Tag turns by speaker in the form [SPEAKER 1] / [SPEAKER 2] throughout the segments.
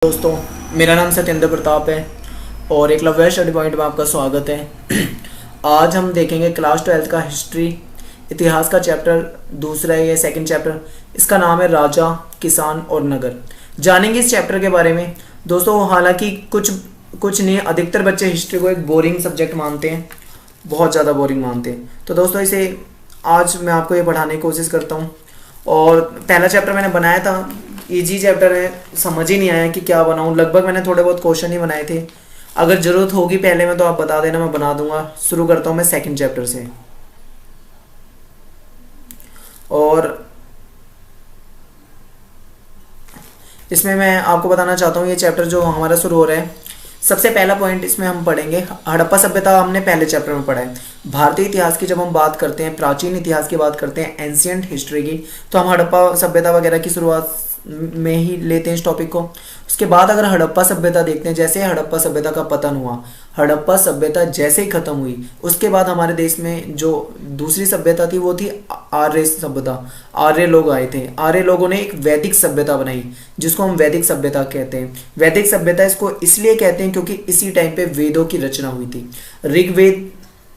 [SPEAKER 1] दोस्तों, मेरा नाम सत्येंद्र प्रताप है और एकलव्य स्टडी पॉइंट में आपका स्वागत है। आज हम देखेंगे क्लास 12th का हिस्ट्री इतिहास का चैप्टर दूसरा है, ये सेकंड चैप्टर। इसका नाम है राजा, किसान और नगर। जानेंगे इस चैप्टर के बारे में। दोस्तों, हालांकि कुछ नहीं, अधिकतर बच्चे हिस्ट्री को एक बोरिंग सब्जेक्ट मानते हैं, बहुत ज़्यादा बोरिंग मानते हैं। तो दोस्तों, इसे आज मैं आपको ये पढ़ाने की कोशिश करता हूँ। और पहला चैप्टर मैंने बनाया था, इजी चैप्टर है, समझ ही नहीं आया कि क्या बनाऊं। लगभग मैंने थोड़े बहुत क्वेश्चन ही बनाए थे। अगर ज़रूरत होगी पहले में तो आप बता देना, मैं बना दूंगा। शुरू करता हूं मैं सेकंड चैप्टर से। और इसमें मैं आपको बताना चाहता हूँ, ये चैप्टर जो हमारा शुरू हो रहा है, सबसे पहला पॉइंट इसमें हम पढ़ेंगे हड़प्पा सभ्यता। हमने पहले चैप्टर में पढ़ा है। भारतीय इतिहास की जब हम बात करते हैं, प्राचीन इतिहास की बात करते हैं, एंशियंट हिस्ट्री की, तो हम हड़प्पा सभ्यता वगैरह की शुरुआत में ही लेते हैं इस टॉपिक को। उसके बाद अगर हड़प्पा सभ्यता देखते हैं, जैसे हड़प्पा सभ्यता का पतन हुआ, हड़प्पा सभ्यता जैसे ही खत्म हुई, उसके बाद हमारे देश में जो दूसरी सभ्यता थी वो थी आर्य सभ्यता। आर्य लोग आए थे। आर्य लोगों ने एक वैदिक सभ्यता बनाई, जिसको हम वैदिक सभ्यता कहते हैं। वैदिक सभ्यता इसको इसलिए कहते हैं क्योंकि इसी टाइम पे वेदों की रचना हुई थी। ऋग्वेद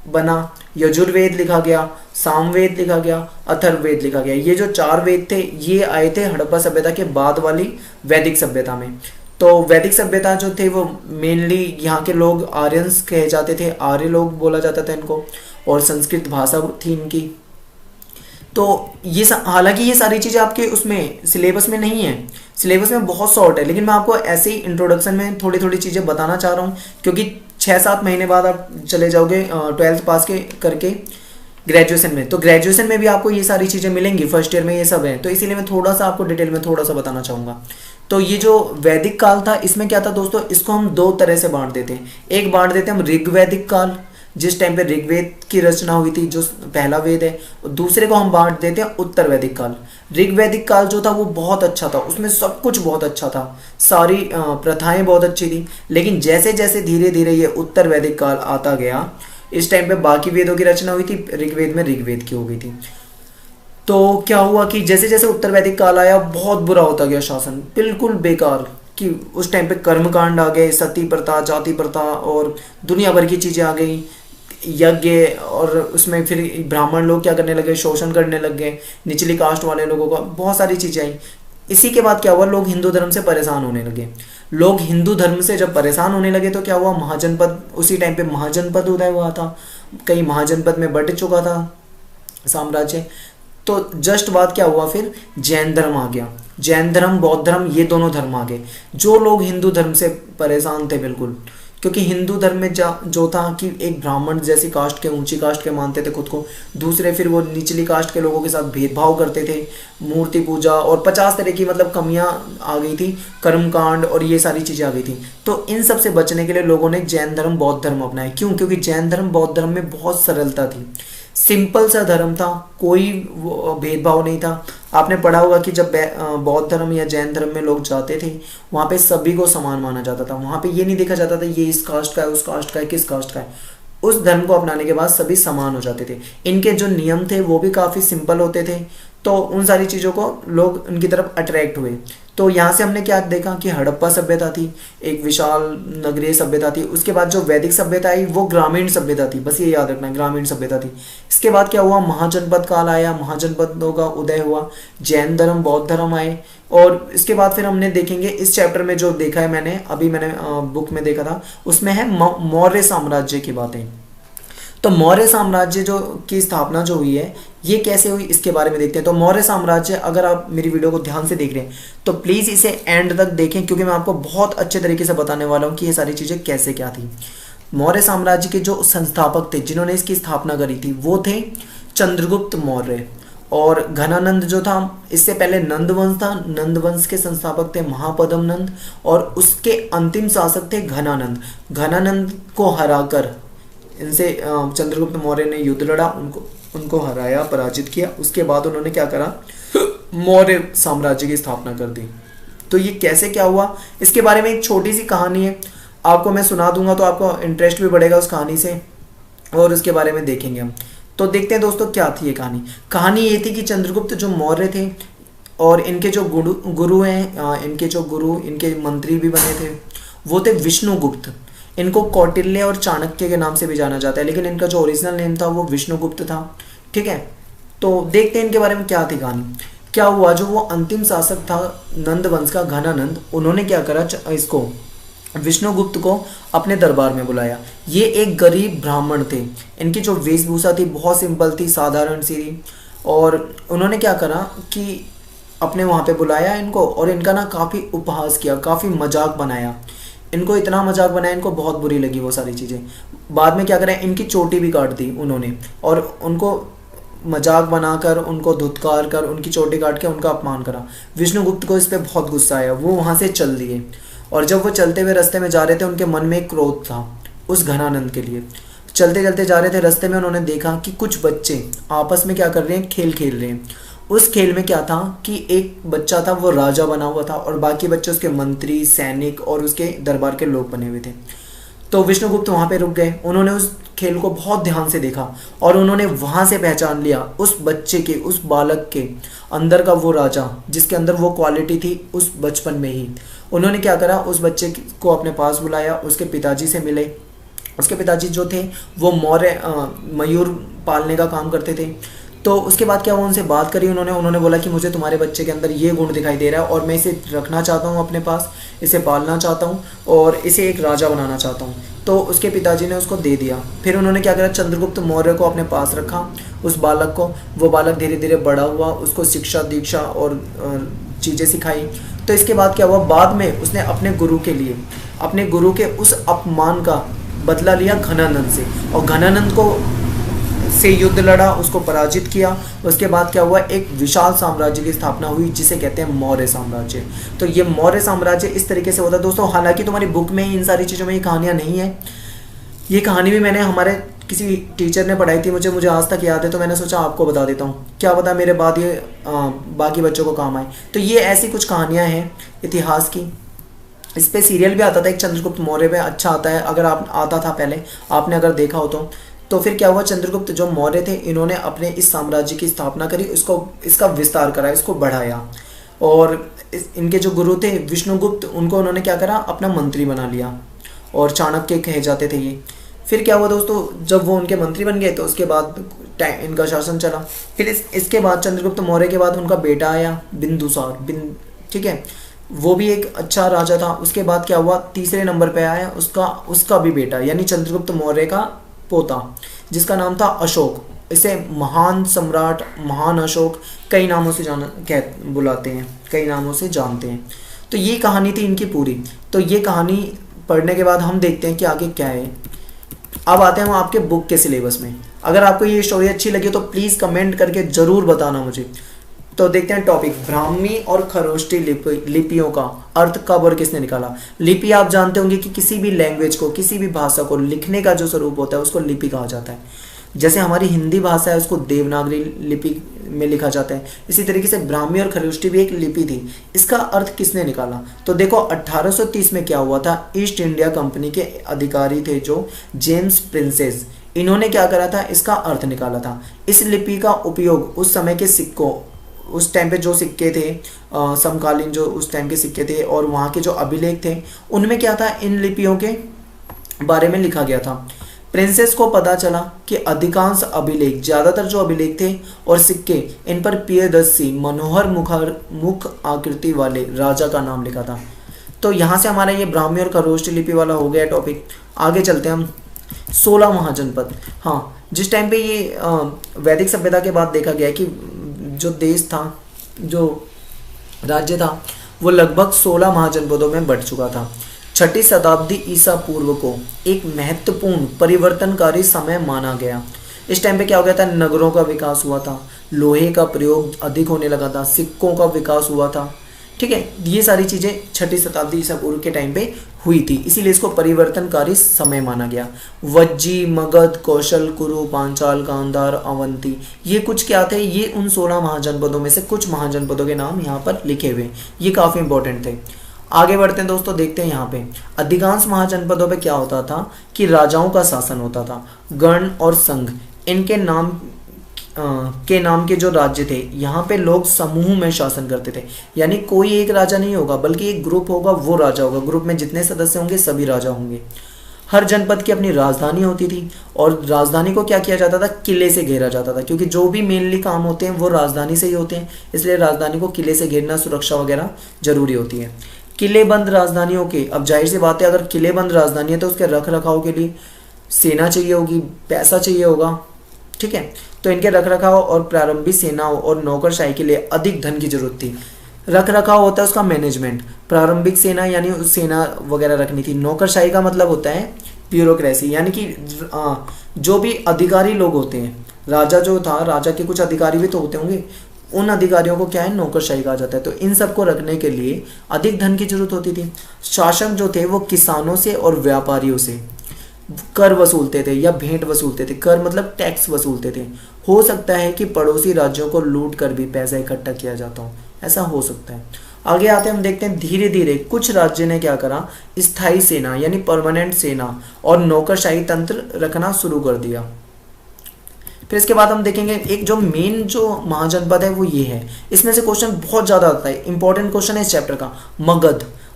[SPEAKER 1] बना, यजुर्वेद लिखा गया, सामवेद लिखा गया, अथर्ववेद लिखा गया। ये जो चार वेद थे, ये आए थे हड़प्पा सभ्यता के बाद वाली वैदिक सभ्यता में। तो वैदिक सभ्यता जो थे वो मेनली यहाँ के लोग आर्यंस कहे जाते थे, आर्य लोग बोला जाता था इनको, और संस्कृत भाषा थी इनकी। तो ये हालांकि ये सारी चीज़ें आपके उसमें सिलेबस में नहीं है, सिलेबस में बहुत शॉर्ट है, लेकिन मैं आपको ऐसे ही इंट्रोडक्शन में थोड़ी थोड़ी चीज़ें बताना चाह रहा हूँ, क्योंकि 6-7 महीने बाद आप चले जाओगे 12th पास के करके ग्रेजुएशन में। तो ग्रेजुएशन में भी आपको ये सारी चीज़ें मिलेंगी, फर्स्ट ईयर में ये सब है। तो इसीलिए मैं थोड़ा सा आपको डिटेल में थोड़ा सा बताना चाहूँगा। तो ये जो वैदिक काल था, इसमें क्या था दोस्तों, इसको हम दो तरह से बांट देते हैं। एक बांट देते हैं हम ऋग्वैदिक काल, जिस टाइम पे ऋग्वेद की रचना हुई थी, जो पहला वेद है। दूसरे को हम बांट देते हैं उत्तर वैदिक काल। ऋग्वैदिक काल जो था वो बहुत अच्छा था, उसमें सब कुछ बहुत अच्छा था, सारी प्रथाएं बहुत अच्छी थी। लेकिन जैसे जैसे धीरे धीरे ये उत्तर वैदिक काल आता गया, इस टाइम पे बाकी वेदों की रचना हुई थी, ऋग्वेद में ऋग्वेद की हो गई थी। तो क्या हुआ कि जैसे जैसे उत्तर वैदिक काल आया, बहुत बुरा होता गया शासन, बिल्कुल बेकार। कि उस टाइम पे कर्मकांड आ गए, सती प्रथा, जाति प्रथा और दुनिया भर की चीज़ें आ गई, यज्ञ, और उसमें फिर ब्राह्मण लोग क्या करने लगे, शोषण करने लग गए निचली कास्ट वाले लोगों का, बहुत सारी चीज़ें आई। इसी के बाद क्या हुआ, लोग हिंदू धर्म से परेशान होने लगे। लोग हिंदू धर्म से जब परेशान होने लगे तो क्या हुआ, महाजनपद, उसी टाइम पे महाजनपद उदय हुआ था, कई महाजनपद में बढ़ चुका था साम्राज्य। तो जस्ट बाद क्या हुआ, फिर जैन धर्म आ गया। जैन धर्म, बौद्ध धर्म, ये दोनों धर्म आ गए। जो लोग हिंदू धर्म से परेशान थे बिल्कुल, क्योंकि हिंदू धर्म में जो था कि एक ब्राह्मण जैसी कास्ट के, ऊंची कास्ट के मानते थे खुद को, दूसरे फिर वो निचली कास्ट के लोगों के साथ भेदभाव करते थे, मूर्ति पूजा और 50 तरह की मतलब कमियां आ गई थी, कर्मकांड और ये सारी चीज़ें आ गई थी। तो इन सब से बचने के लिए लोगों ने जैन धर्म, बौद्ध धर्म अपनाए। क्यों? क्योंकि जैन धर्म, बौद्ध धर्म में बहुत सरलता थी, सिंपल सा धर्म था, कोई भेदभाव नहीं था। आपने पढ़ा होगा कि जब बौद्ध धर्म या जैन धर्म में लोग जाते थे, वहाँ पे सभी को समान माना जाता था। वहाँ पे ये नहीं देखा जाता था ये इस कास्ट का है, उस कास्ट का है, किस कास्ट का है। उस धर्म को अपनाने के बाद सभी समान हो जाते थे। इनके जो नियम थे वो भी काफ़ी सिंपल होते थे। तो उन सारी चीज़ों को लोग उनकी तरफ अट्रैक्ट हुए। तो यहाँ से हमने क्या देखा कि हड़प्पा सभ्यता थी, एक विशाल नगरीय सभ्यता थी। उसके बाद जो वैदिक सभ्यता आई वो ग्रामीण सभ्यता थी, बस ये याद रखना, ग्रामीण सभ्यता थी। इसके बाद क्या हुआ, महाजनपद काल आया, महाजनपदों का उदय हुआ, जैन धर्म, बौद्ध धर्म आए। और इसके बाद फिर हमने देखेंगे इस चैप्टर में जो देखा है मैंने, अभी मैंने बुक में देखा था, उसमें है मौर्य साम्राज्य की बातें। तो मौर्य साम्राज्य जो की स्थापना जो हुई है, ये कैसे हुई, इसके बारे में देखते हैं। तो मौर्य साम्राज्य, अगर आप मेरी वीडियो को ध्यान से देख रहे हैं तो प्लीज़ इसे एंड तक देखें, क्योंकि मैं आपको बहुत अच्छे तरीके से बताने वाला हूँ कि ये सारी चीज़ें कैसे क्या थी। मौर्य साम्राज्य के जो संस्थापक थे, जिन्होंने इसकी स्थापना करी थी, वो थे चंद्रगुप्त मौर्य। और घनानंद जो था, इससे पहले नंद वंश था, नंद वंश के संस्थापक थे महापद्म नंद, और उसके अंतिम शासक थे घनानंद। घनानंद को हराकर इनसे चंद्रगुप्त मौर्य ने युद्ध लड़ा, उनको हराया, पराजित किया। उसके बाद उन्होंने क्या करा, मौर्य साम्राज्य की स्थापना कर दी। तो ये कैसे क्या हुआ, इसके बारे में एक छोटी सी कहानी है, आपको मैं सुना दूंगा, तो आपको इंटरेस्ट भी बढ़ेगा उस कहानी से, और उसके बारे में देखेंगे हम। तो देखते हैं दोस्तों क्या थी ये कहानी। कहानी ये थी कि चंद्रगुप्त जो मौर्य थे, और इनके जो गुरु हैं, इनके मंत्री भी बने थे, वो थे विष्णुगुप्त। इनको कौटिल्य और चाणक्य के नाम से भी जाना जाता है, लेकिन इनका जो ओरिजिनल नेम था वो विष्णुगुप्त था। ठीक है, तो देखते हैं इनके बारे में क्या थी कहानी। क्या हुआ, जो वो अंतिम शासक था नंद वंश का, घनानंद, उन्होंने क्या करा, इसको विष्णुगुप्त को अपने दरबार में बुलाया। ये एक गरीब ब्राह्मण थे, इनकी जो वेशभूषा थी बहुत सिंपल थी, साधारण सी थी। और उन्होंने क्या करा कि अपने वहाँ पे बुलाया इनको, और इनका ना काफ़ी उपहास किया, काफ़ी मजाक बनाया। इनको इतना मजाक बनाया, इनको बहुत बुरी लगी वो सारी चीज़ें। बाद में क्या करा, इनकी चोटी भी काट दी उन्होंने, और उनको मजाक बनाकर, उनको धुतकार कर, उनकी चोटी काट के उनका अपमान करा। विष्णुगुप्त को इस पर बहुत गुस्सा आया, वो वहाँ से चल दिए। और जब वो चलते हुए रास्ते में जा रहे थे, उनके मन में एक क्रोध था उस घनानंद के लिए। चलते चलते जा रहे थे, रास्ते में उन्होंने देखा कि कुछ बच्चे आपस में क्या कर रहे हैं, खेल खेल रहे हैं। उस खेल में क्या था कि एक बच्चा था वो राजा बना हुआ था, और बाकी बच्चे उसके मंत्री, सैनिक और उसके दरबार के लोग बने हुए थे। तो विष्णुगुप्त वहाँ पे रुक गए, उन्होंने उस खेल को बहुत ध्यान से देखा, और उन्होंने वहाँ से पहचान लिया उस बच्चे के, उस बालक के अंदर का वो राजा, जिसके अंदर वो क्वालिटी थी उस बचपन में ही। उन्होंने क्या करा, उस बच्चे को अपने पास बुलाया, उसके पिताजी से मिले। उसके पिताजी जो थे वो मयूर पालने का काम करते थे। तो उसके बाद क्या हुआ, उनसे बात करी उन्होंने बोला कि मुझे तुम्हारे बच्चे के अंदर ये गुण दिखाई दे रहा है, और मैं इसे रखना चाहता हूँ अपने पास, इसे पालना चाहता हूँ, और इसे एक राजा बनाना चाहता हूँ। तो उसके पिताजी ने उसको दे दिया। फिर उन्होंने क्या करा, चंद्रगुप्त मौर्य को अपने पास रखा, उस बालक को। वो बालक धीरे धीरे बड़ा हुआ, उसको शिक्षा दीक्षा और चीज़ें सिखाई। तो इसके बाद क्या हुआ, बाद में उसने अपने गुरु के लिए, अपने गुरु के उस अपमान का बदला लिया घनानंद से, और घनानंद को से युद्ध लड़ा, उसको पराजित किया। उसके बाद क्या हुआ, एक विशाल साम्राज्य की स्थापना हुई, जिसे कहते हैं मौर्य साम्राज्य। तो ये मौर्य साम्राज्य इस तरीके से होता है दोस्तों। हालांकि तुम्हारी बुक में इन सारी चीज़ों में ये कहानियाँ नहीं है। ये कहानी भी मैंने हमारे किसी टीचर ने पढ़ाई थी, मुझे आज तक याद है, तो मैंने सोचा आपको बता देता हूँ, क्या पता मेरे बाद ये बाकी बच्चों को काम आए। तो ये ऐसी कुछ कहानियाँ हैं इतिहास की। इस पे सीरियल भी आता था एक, चंद्रगुप्त मौर्य पे, अच्छा आता है, अगर आप आता था पहले, आपने अगर देखा हो तो फिर क्या हुआ, चंद्रगुप्त जो मौर्य थे, इन्होंने अपने इस साम्राज्य की स्थापना करी, इसका विस्तार करा, इसको बढ़ाया। और इनके जो गुरु थे विष्णुगुप्त, उनको उन्होंने क्या करा, अपना मंत्री बना लिया, और चाणक्य कहे जाते थे ये। फिर क्या हुआ दोस्तों, जब वो उनके मंत्री बन गए तो उसके बाद इनका शासन चला। फिर इसके बाद चंद्रगुप्त मौर्य के बाद उनका बेटा आया बिंदुसार, ठीक है, वो भी एक अच्छा राजा था। उसके बाद क्या हुआ, तीसरे नंबर पे आया उसका भी बेटा, यानी चंद्रगुप्त मौर्य का पोता, जिसका नाम था अशोक। इसे महान सम्राट, महान अशोक, कई नामों से बुलाते हैं, कई नामों से जानते हैं। तो ये कहानी थी इनकी पूरी। तो ये कहानी पढ़ने के बाद हम देखते हैं कि आगे क्या है। अब आते हैं हम आपके बुक के सिलेबस में। अगर आपको ये स्टोरी अच्छी लगी तो प्लीज़ कमेंट करके ज़रूर बताना मुझे। तो देखते हैं टॉपिक, ब्राह्मी और खरोष्टी लिपियों का अर्थ कब और किसने निकाला। लिपि आप जानते होंगे कि किसी भी लैंग्वेज को, किसी भी भाषा को लिखने का जो स्वरूप होता है उसको लिपि कहा जाता है। जैसे हमारी हिंदी भाषा है, उसको देवनागरी लिपि में लिखा जाता है, इसी तरीके से ब्राह्मी और खरोष्टी भी एक लिपि थी। इसका अर्थ किसने निकाला, तो देखो 1830 में क्या हुआ था, ईस्ट इंडिया कंपनी के अधिकारी थे जो जेम्स प्रिंसेस, इन्होंने क्या करा था, इसका अर्थ निकाला था। इस लिपि का उपयोग उस समय के सिक्कों, उस टाइम पे जो सिक्के थे, समकालीन जो उस टाइम के सिक्के थे और वहाँ के जो अभिलेख थे, उनमें क्या था, इन लिपियों के बारे में लिखा गया था। प्रिंसेस को पता चला कि अधिकांश अभिलेख, ज़्यादातर जो अभिलेख थे और सिक्के, इन पर प्रियदर्शी मनोहर मुख आकृति वाले राजा का नाम लिखा था। तो यहाँ से हमारा ये ब्राह्मी और खरोष्टी लिपि वाला हो गया टॉपिक। आगे चलते हैं हम 16 महाजनपद। हाँ, जिस टाइम पे ये वैदिक सभ्यता के बाद देखा गया कि जो देश था, जो राज्य था, वो लगभग 16 महाजनपदों में बढ़ चुका था। 6ठी शताब्दी ईसा पूर्व को एक महत्वपूर्ण परिवर्तनकारी समय माना गया। इस टाइम पे क्या हो गया था, नगरों का विकास हुआ था, लोहे का प्रयोग अधिक होने लगा था, सिक्कों का विकास हुआ था। ठीक है, ये सारी चीज़ें 6ठी शताब्दी ईसा पूर्व के टाइम पे हुई थी, इसीलिए इसको परिवर्तनकारी समय माना गया। वज्जी, मगध, कौशल, कुरु, पांचाल, गांधार, अवंती, ये कुछ क्या थे, ये उन 16 महाजनपदों में से कुछ महाजनपदों के नाम यहाँ पर लिखे हुए, ये काफ़ी इंपॉर्टेंट थे। आगे बढ़ते हैं दोस्तों, देखते हैं यहाँ पे अधिकांश महाजनपदों पे क्या होता था कि राजाओं का शासन होता था। गण और संघ, इनके नाम के नाम के जो राज्य थे, यहाँ पे लोग समूह में शासन करते थे। यानी कोई एक राजा नहीं होगा बल्कि एक ग्रुप होगा, वो राजा होगा। ग्रुप में जितने सदस्य होंगे सभी राजा होंगे। हर जनपद की अपनी राजधानी होती थी और राजधानी को क्या किया जाता था, किले से घेरा जाता था, क्योंकि जो भी मेनली काम होते हैं वो राजधानी से ही होते हैं, इसलिए राजधानी को किले से घेरना, सुरक्षा वगैरह जरूरी होती है। किलेबंद राजधानियों के, अब जाहिर सी बात है अगर किलेबंद राजधानी है तो उसके रख रखाव के लिए सेना चाहिए होगी, पैसा चाहिए होगा, ठीक है। तो इनके रख रखाव और प्रारंभिक सेनाओं और नौकरशाही के लिए अधिक धन की जरूरत थी। रख रखाव होता है उसका मैनेजमेंट, प्रारंभिक सेना यानी सेना वगैरह रखनी थी, नौकरशाही का मतलब होता है ब्यूरोक्रेसी, यानी कि जो भी अधिकारी लोग होते हैं, राजा जो था, राजा के कुछ अधिकारी भी तो होते होंगे, उन अधिकारियों को क्या है, नौकरशाही कहा जाता है। तो इन सबको रखने के लिए अधिक धन की जरूरत होती थी। शासक जो थे वो किसानों से और व्यापारियों से कर वसूलते थे या भेंट वसूलते थे। कर मतलब टैक्स वसूलते थे। हो सकता है कि पड़ोसी राज्यों को लूट कर भी पैसा इकट्ठा किया जाता हो, ऐसा हो सकता है। आगे आते हम देखते हैं धीरे धीरे कुछ राज्य ने क्या करा, स्थायी सेना यानी परमानेंट सेना और नौकरशाही तंत्र रखना शुरू कर दिया। फिर इसके बाद हम देखेंगे एक जो मेन जो महाजनपद है वो ये है। इसमें से क्वेश्चन बहुत ज्यादा आता है, इंपॉर्टेंट क्वेश्चन है इस चैप्टर का।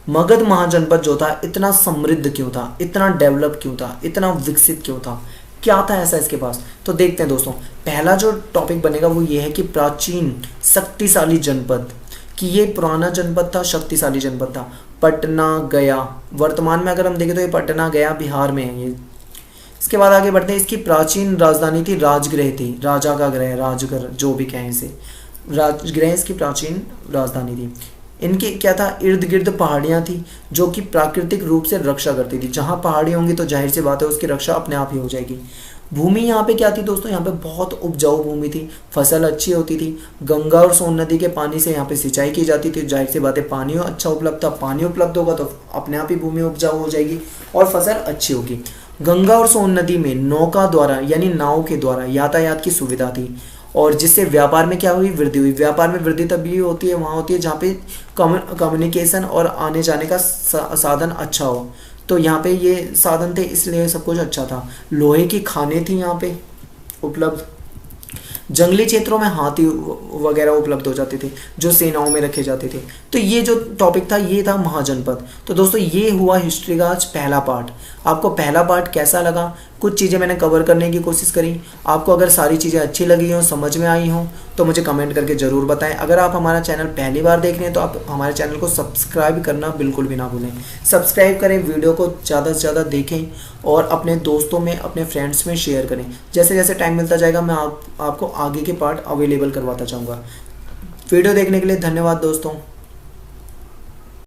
[SPEAKER 1] मगध महाजनपद जो था इतना समृद्ध क्यों था, इतना डेवलप क्यों था, इतना विकसित क्यों था, क्या था ऐसा इसके पास? तो देखते हैं दोस्तों। पहला जो टॉपिक बनेगा वो ये है कि प्राचीन शक्तिशाली जनपद, कि ये पुराना जनपद था, शक्तिशाली जनपद था। पटना गया, वर्तमान में अगर हम देखें तो ये पटना गया बिहार में है ये। इसके बाद आगे बढ़ते हैं। इसकी प्राचीन राजधानी थी राजगृह थी, राजा का गृह, राजगृह जो भी कहें इसे, राजगृह इसकी प्राचीन राजधानी थी। इनके क्या था, इर्द गिर्द पहाड़ियाँ थी जो कि प्राकृतिक रूप से रक्षा करती थी। जहाँ पहाड़ी होंगी तो जाहिर सी बात है उसकी रक्षा अपने आप ही हो जाएगी। भूमि यहाँ पे क्या थी दोस्तों, यहाँ पे बहुत उपजाऊ भूमि थी, फसल अच्छी होती थी। गंगा और सोन नदी के पानी से यहाँ पे सिंचाई की जाती थी। जाहिर सी बात है पानी अच्छा उपलब्ध था, पानी उपलब्ध होगा तो अपने आप ही भूमि उपजाऊ हो जाएगी और फसल अच्छी होगी। गंगा और सोन नदी में नौका द्वारा यानी नाव के द्वारा यातायात की सुविधा थी और जिससे व्यापार में क्या हुई, वृद्धि हुई। व्यापार में वृद्धि तभी होती है वहाँ होती है जहाँ पे कम्युनिकेशन और आने जाने का साधन अच्छा हो। तो यहाँ पे ये साधन थे इसलिए सब कुछ अच्छा था। लोहे की खानें थी यहाँ पे उपलब्ध। जंगली क्षेत्रों में हाथी वगैरह उपलब्ध हो जाते थे जो सेनाओं में रखे जाते थे। तो ये जो टॉपिक था ये था महाजनपद। तो दोस्तों ये हुआ हिस्ट्री का आज पहला पार्ट। आपको पहला पार्ट कैसा लगा? कुछ चीज़ें मैंने कवर करने की कोशिश करी। आपको अगर सारी चीज़ें अच्छी लगी हों, समझ में आई हों तो मुझे कमेंट करके ज़रूर बताएं। अगर आप हमारा चैनल पहली बार देख रहे हैं तो आप हमारे चैनल को सब्सक्राइब करना बिल्कुल भी ना भूलें। सब्सक्राइब करें, वीडियो को ज़्यादा से ज़्यादा देखें और अपने दोस्तों में, अपने फ्रेंड्स में शेयर करें। जैसे जैसे टाइम मिलता जाएगा मैं आपको आगे के पार्ट अवेलेबल करवाता जाऊँगा। वीडियो देखने के लिए धन्यवाद दोस्तों।